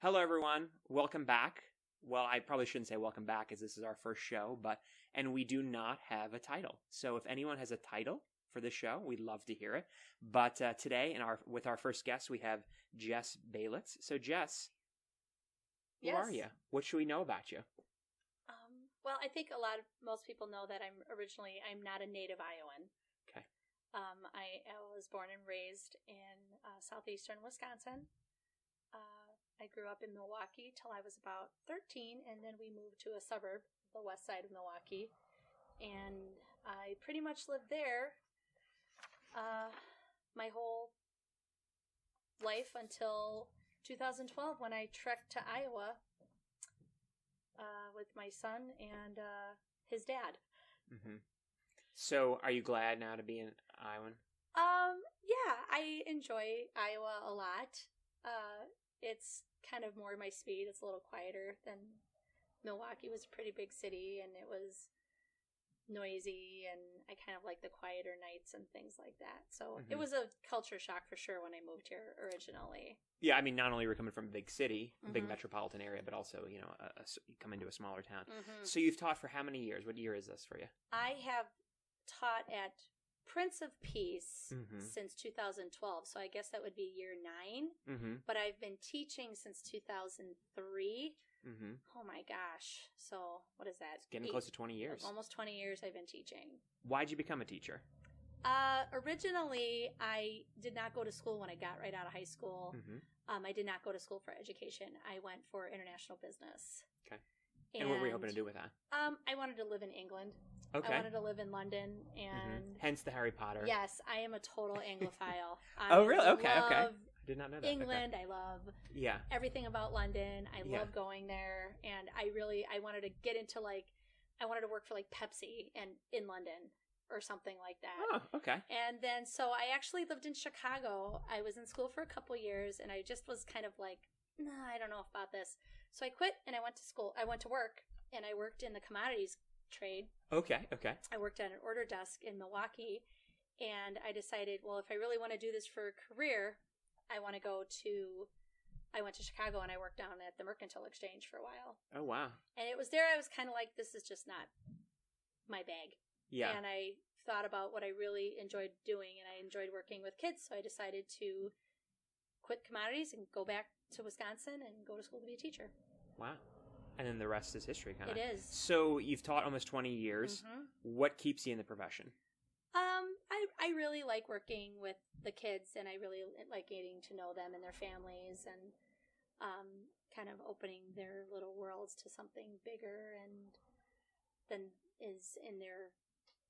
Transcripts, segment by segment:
Hello, everyone. Welcome back. Well, I probably shouldn't say welcome back as this is our first show, and we do not have a title. So if anyone has a title for the show, we'd love to hear it. But today, with our first guest, we have Jess Belitz. So Jess, who are you? What should we know about you? Well, I think most people know that I'm not a native Iowan. Okay. I was born and raised in southeastern Wisconsin. I grew up in Milwaukee till I was about 13, and then we moved to a suburb, the west side of Milwaukee, and I pretty much lived there my whole life until 2012 when I trekked to Iowa with my son and his dad. Mm-hmm. So, are you glad now to be an Iowan? Yeah, I enjoy Iowa a lot. It's kind of more my speed. It's a little quieter than Milwaukee. Was a pretty big city, and it was noisy, and I kind of like the quieter nights and things like that. So It was a culture shock for sure when I moved here originally. Yeah, I mean, not only were you coming from a big city, a big metropolitan area, but also, you come into a smaller town. Mm-hmm. So you've taught for how many years? What year is this for you? I have taught at Prince of Peace since 2012, so I guess that would be year 9. Mm-hmm. But I've been teaching since 2003. Mm-hmm. Oh my gosh! So what is that? It's getting close to 20 years. Almost 20 years I've been teaching. Why'd you become a teacher? Originally, I did not go to school when I got right out of high school. Mm-hmm. I did not go to school for education. I went for international business. Okay. And what were you hoping to do with that? I wanted to live in England. Okay. I wanted to live in London, and hence the Harry Potter. Yes, I am a total Anglophile. Oh, really? Okay. I did not know that. England. Okay. I love everything about London. I love going there, and I wanted to get into I wanted to work for Pepsi and in London or something like that. Oh, okay. And then so I actually lived in Chicago. I was in school for a couple years, and I just was kind of nah, I don't know about this. So I quit and I went to school. I went to work, and I worked in the commodities trade. Okay. I worked at an order desk in Milwaukee, and I decided, well, if I really want to do this for a career, I went to Chicago, and I worked down at the Mercantile Exchange for a while. Oh, wow. And it was there I was kind of like, this is just not my bag. Yeah. And I thought about what I really enjoyed doing, and I enjoyed working with kids, so I decided to quit commodities and go back to Wisconsin and go to school to be a teacher. Wow. And then the rest is history, kind of. It is. So you've taught almost 20 years. Mm-hmm. What keeps you in the profession? I really like working with the kids, and I really like getting to know them and their families, and kind of opening their little worlds to something bigger and than is in their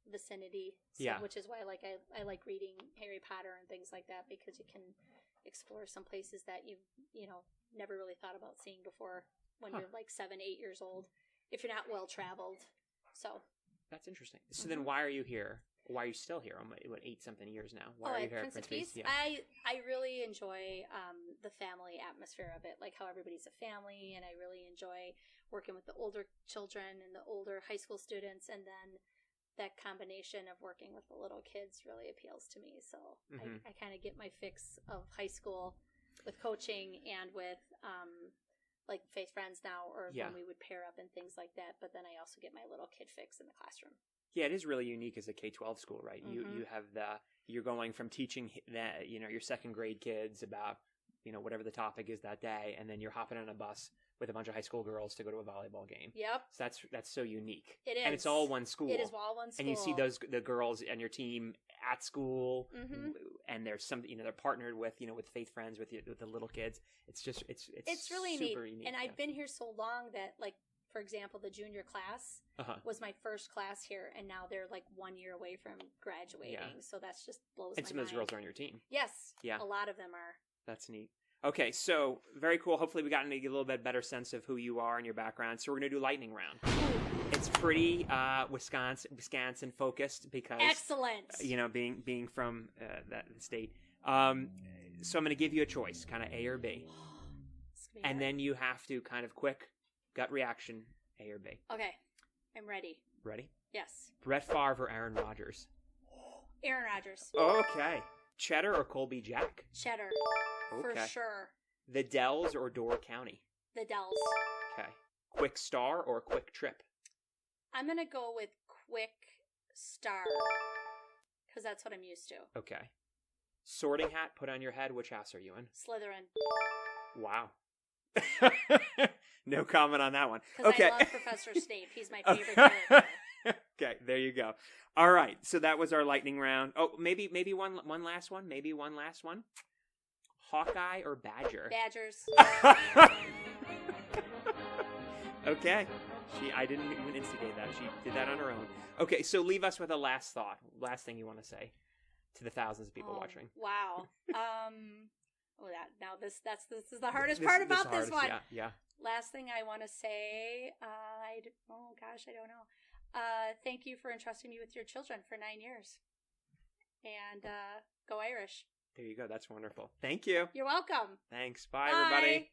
vicinity. So, which is why I like reading Harry Potter and things like that, because you can explore some places that you've never really thought about seeing before when you're 7, 8 years old, if you're not well traveled. So that's interesting. So then why are you here? Why are you still here? 8-something years now. Why are you here at Prince of Peace? Yeah. I really enjoy the family atmosphere of it, like how everybody's a family, and I really enjoy working with the older children and the older high school students, and then that combination of working with the little kids really appeals to me. So I kind of get my fix of high school with coaching and with Faith Friends now, or when we would pair up and things like that. But then I also get my little kid fix in the classroom. Yeah, it is really unique as a K-12 school, right? You have you're going from teaching that your second grade kids about whatever the topic is that day, and then you're hopping on a bus with a bunch of high school girls to go to a volleyball game. Yep. So that's so unique. It is. And it's all one school. It is all one school. And you see the girls and your team at school, and there's some they're partnered with with Faith Friends with the little kids. It's just it's really super neat. unique. And I've been here so long that for example, the junior class was my first class here, and now they're 1 year away from graduating. Yeah. So that's just blows my mind. And some of those girls are on your team. Yes. Yeah. A lot of them are. That's neat. Okay, so very cool. Hopefully we got to get a little bit better sense of who you are and your background. So we're going to do lightning round. It's pretty Wisconsin focused because excellent. Being from that state. So I'm going to give you a choice, kind of A or B. And then you have to kind of quick gut reaction, A or B. Okay. I'm ready. Ready? Yes. Brett Favre or Aaron Rodgers? Aaron Rodgers. Okay. Cheddar or Colby Jack? Cheddar. Okay. For sure. The Dells or Door County? the Dells. Okay. Quick star or quick trip? I'm going to go with quick star. Because that's what I'm used to. Okay. Sorting hat put on your head. Which house are you in? Slytherin. Wow. No comment on that one. Because Okay. I love Professor Snape. He's my favorite character. Okay, there you go. All right, so that was our lightning round. Oh, maybe one last one. Maybe one last one. Hawkeye or Badger? Badgers. Okay. I didn't even instigate that. She did that on her own. Okay, so leave us with a last thought. Last thing you want to say to the thousands of people watching. Wow. This is the hardest part about this one. Yeah. Last thing I want to say, I don't know. Thank you for entrusting me with your children for 9 years. And go Irish. There you go. That's wonderful. Thank you. You're welcome. Thanks. Bye, everybody.